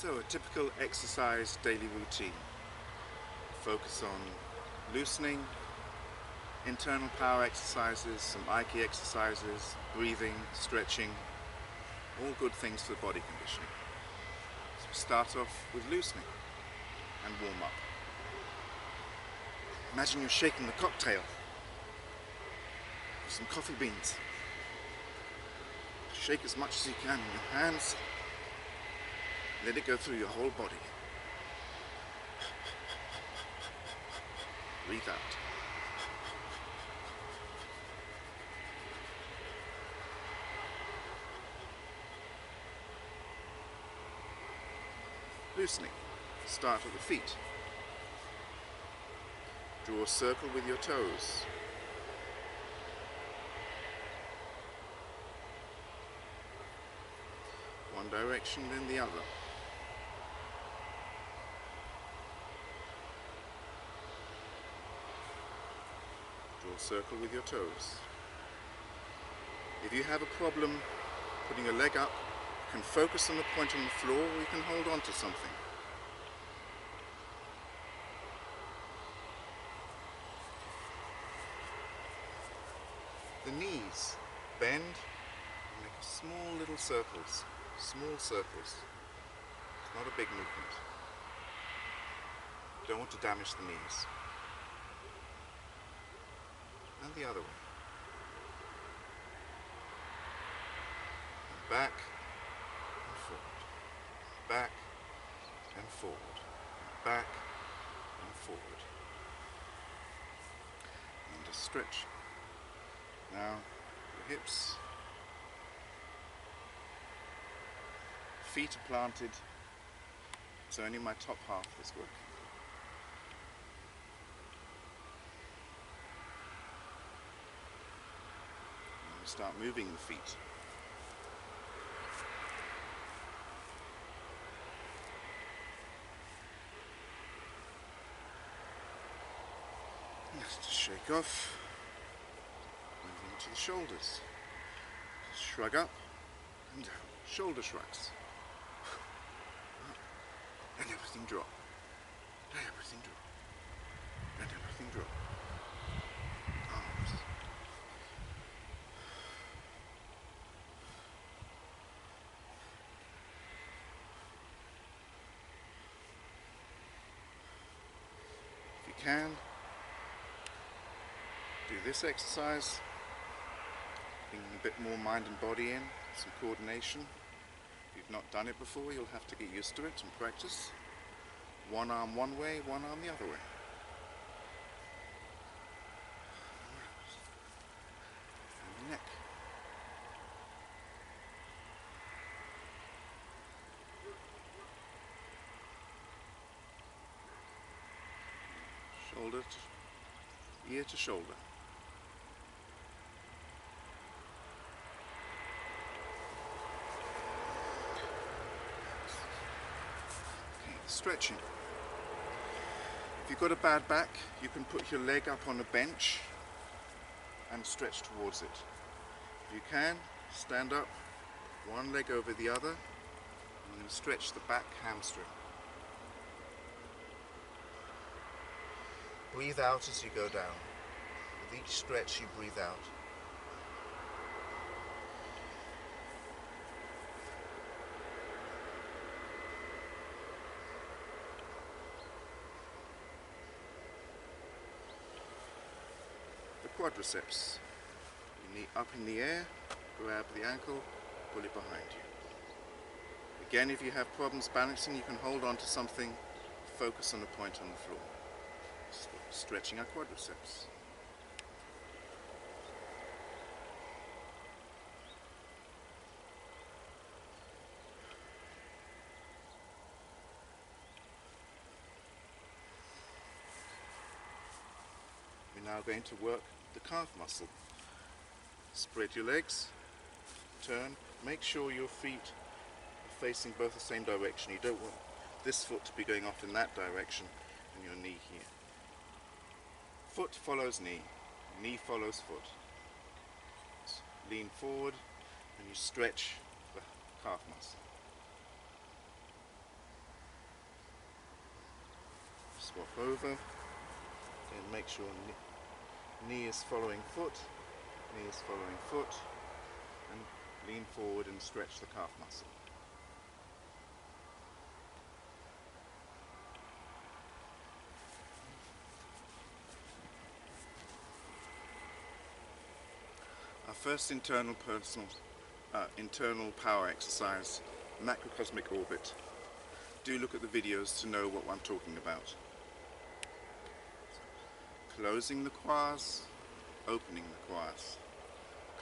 So, a typical exercise daily routine. Focus on loosening, internal power exercises, some Aiki exercises, breathing, stretching, all good things for body conditioning. So start off with loosening and warm up. Imagine you're shaking the cocktail with some coffee beans. Shake as much as you can in your hands. Let it go through your whole body. Breathe out. Loosening. Start at the feet. Draw a circle with your toes. One direction, then the other. Draw a circle with your toes. If you have a problem putting your leg up, you can focus on the point on the floor, or you can hold on to something. The knees bend and make small little circles, small circles. It's not a big movement. Don't want to damage the knees. And the other way. And back and forward. Back and forward. Back and forward. And a stretch. Now, your hips, feet are planted, so only my top half is working. Now we start moving the feet. Just shake off. Moving to the shoulders. Shrug up and down. Shoulder shrugs. Up and everything drop. And everything drop. And everything drop. Arms. If you can, do this exercise. Bringing a bit more mind and body in, some coordination. If you've not done it before, you'll have to get used to it and practice. One arm one way, one arm the other way. And the neck. Shoulder to ear to shoulder. Stretching. If you've got a bad back, you can put your leg up on a bench and stretch towards it. If you can, stand up, one leg over the other, and I'm going to stretch the back hamstring. Breathe out as you go down. With each stretch you breathe out. Quadriceps. Your knee up in the air, grab the ankle, pull it behind you. Again, if you have problems balancing, you can hold on to something, focus on the point on the floor. Stretching our quadriceps. We're now going to work the calf muscle. Spread your legs, turn, make sure your feet are facing both the same direction. You don't want this foot to be going off in that direction and your knee here. Foot follows knee, knee follows foot. Lean forward and you stretch the calf muscle. swap over, and make sure knee is following foot, knee is following foot, and lean forward and stretch the calf muscle. Our first internal power exercise, macrocosmic orbit. Do look at the videos to know what I'm talking about. Closing the quads, opening the quads.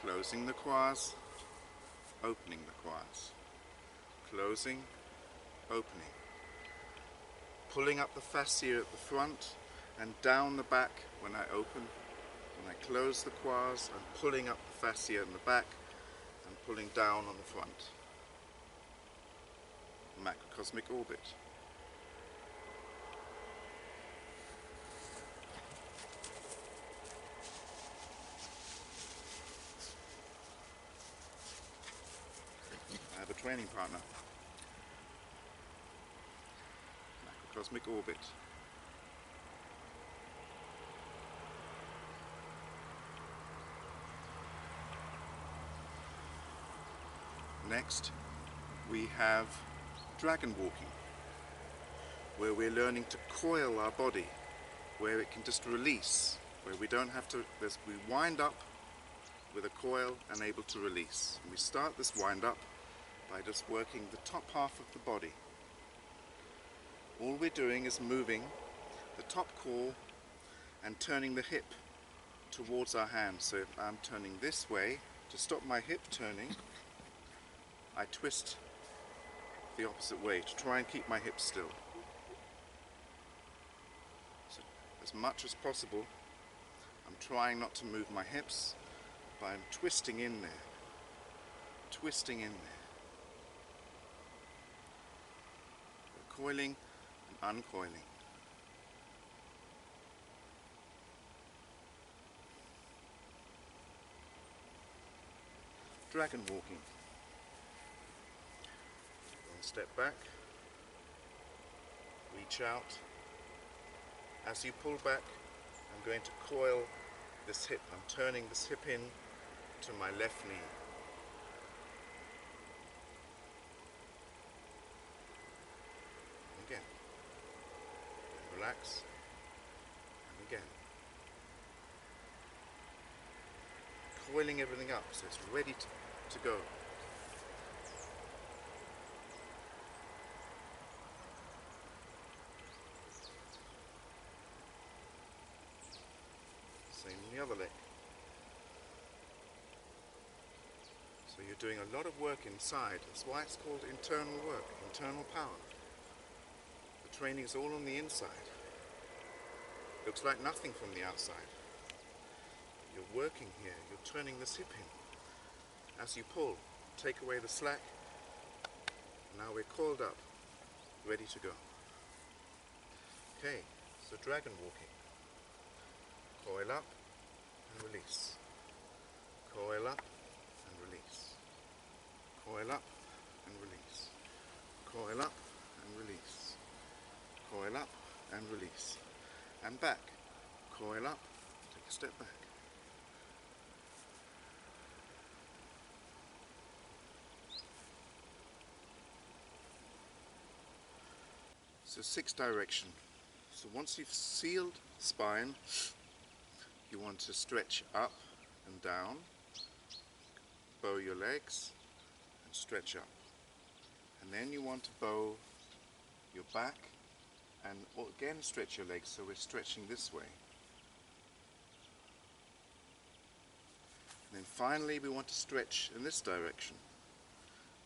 Closing the quads, opening the quads. Closing, opening. Pulling up the fascia at the front and down the back when I open. When I close the quads, I'm pulling up the fascia in the back and pulling down on the front. Macrocosmic orbit. I have a training partner. Macrocosmic orbit. Next, we have dragon walking, where we're learning to coil our body, where it can just release, where we don't have to, we wind up with a coil and able to release. And we start this wind up by just working the top half of the body. All we're doing is moving the top core and turning the hip towards our hand. So if I'm turning this way, to stop my hip turning, I twist the opposite way to try and keep my hips still. So as much as possible, I'm trying not to move my hips, but I'm twisting in there, twisting in there. We're coiling and uncoiling. Dragon walking. Step back, reach out. As you pull back, I'm going to coil this hip. I'm turning this hip in to my left knee. And again. And relax. And again. Coiling everything up so it's ready to go. Same on the other leg. So you're doing a lot of work inside. That's why it's called internal work, internal power. The training is all on the inside. Looks like nothing from the outside. You're working here, you're turning this hip in. As you pull, take away the slack. Now we're coiled up, ready to go. Okay, so dragon walking. Coil up and release. Coil up and release. Coil up and release. Coil up and release. Coil up and release. And back. Coil up, take a step back. So 6 direction. So once you've sealed the spine, you want to stretch up and down, bow your legs and stretch up. And then you want to bow your back and again stretch your legs, so we're stretching this way. And then finally we want to stretch in this direction.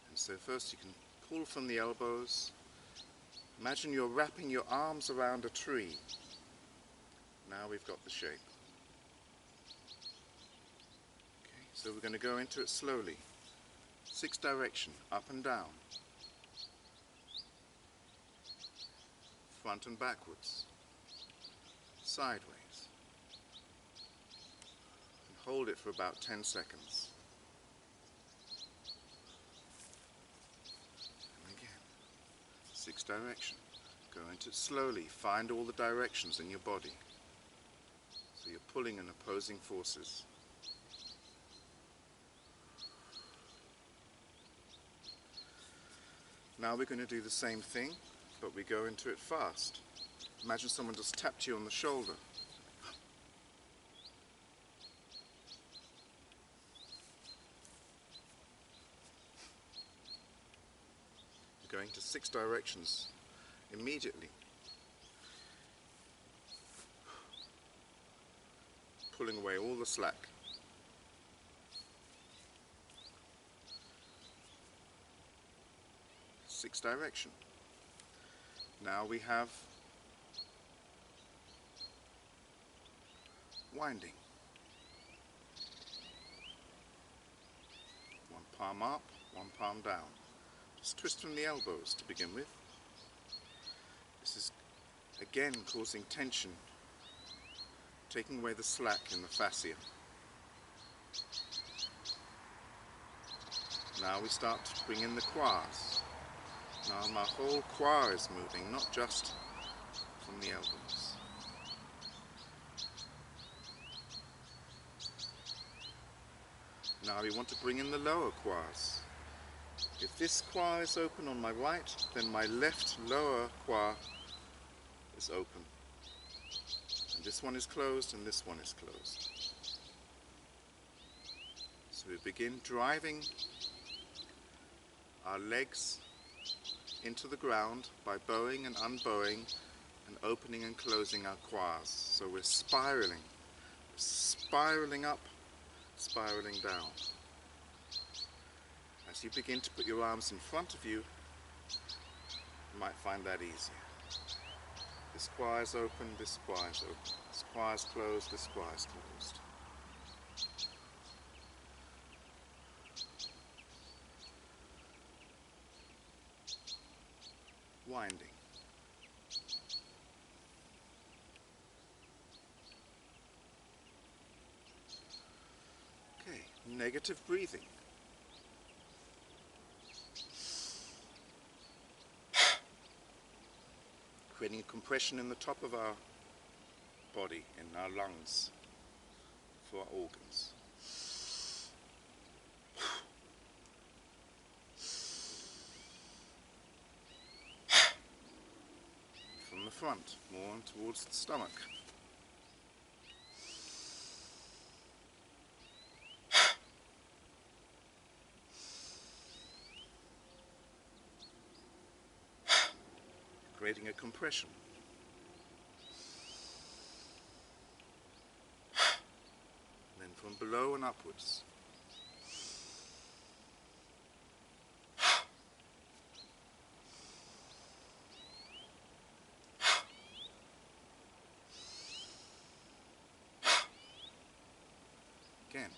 And so first you can pull from the elbows. Imagine you're wrapping your arms around a tree. Now we've got the shape. So we're going to go into it slowly. 6 direction, up and down. Front and backwards. Sideways. And hold it for about 10 seconds. And again. 6 direction. Go into it slowly. Find all the directions in your body. So you're pulling in opposing forces. Now we're going to do the same thing, but we go into it fast. Imagine someone just tapped you on the shoulder. You're going to 6 directions immediately. Pulling away all the slack. Sixth direction. Now we have winding. One palm up, one palm down. Just twist from the elbows to begin with. This is again causing tension, taking away the slack in the fascia. Now we start to bring in the quads. Now my whole quad is moving, not just from the elbows. Now we want to bring in the lower quads. If this quad is open on my right, then my left lower quad is open. And this one is closed and this one is closed. So we begin driving our legs into the ground by bowing and unbowing and opening and closing our quads. So we're spiraling up, spiraling down. As you begin to put your arms in front of you, you might find that easier. This quad is open, this quad is open. This quad is closed, this quad is closed. Winding. Okay, negative breathing. Creating a compression in the top of our body, in our lungs, for our organs. From the front, more towards the stomach. Creating a compression. And then from below and upwards. Again.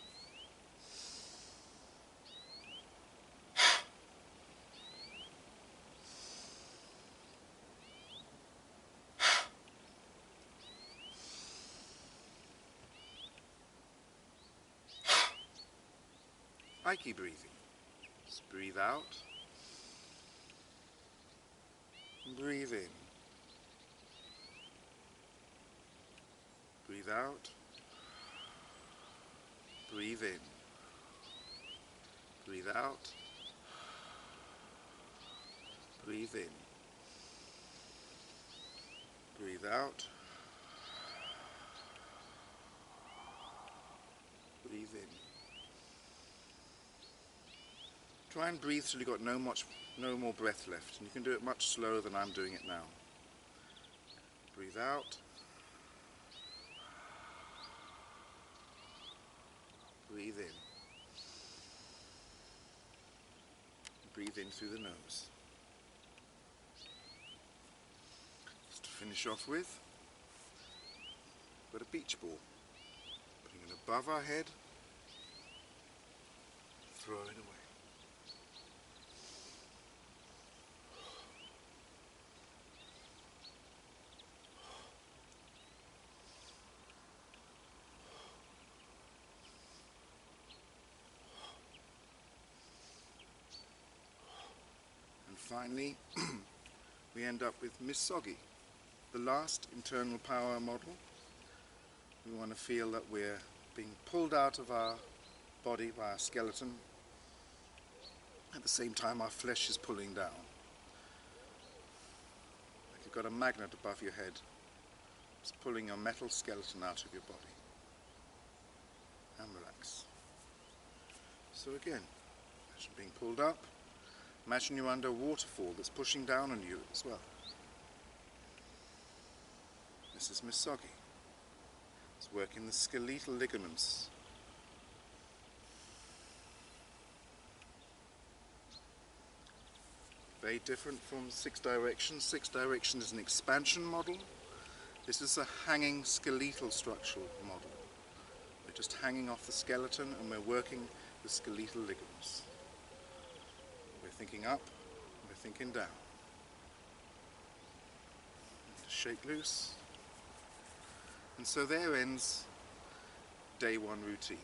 Aiki breathing. Just breathe out. Breathe in. Breathe out. Breathe in. Breathe out. Breathe in. Breathe out. Breathe in. Try and breathe till you've got no more breath left. And you can do it much slower than I'm doing it now. Breathe out. Breathe in. Breathe in through the nose. Just to finish off with, we've got a beach ball. Putting it above our head, throw it away. Finally, we end up with Misogi, the last internal power model. We want to feel that we're being pulled out of our body by our skeleton. At the same time, our flesh is pulling down. Like you've got a magnet above your head. It's pulling your metal skeleton out of your body. And relax. So again, imagine being pulled up. Imagine you're under a waterfall that's pushing down on you as well. This is Misogi. It's working the skeletal ligaments. Very different from Six Direction. Six Direction is an expansion model. This is a hanging skeletal structural model. We're just hanging off the skeleton and we're working the skeletal ligaments. We're thinking up, we're thinking down. Shake loose. And so there ends day one routine.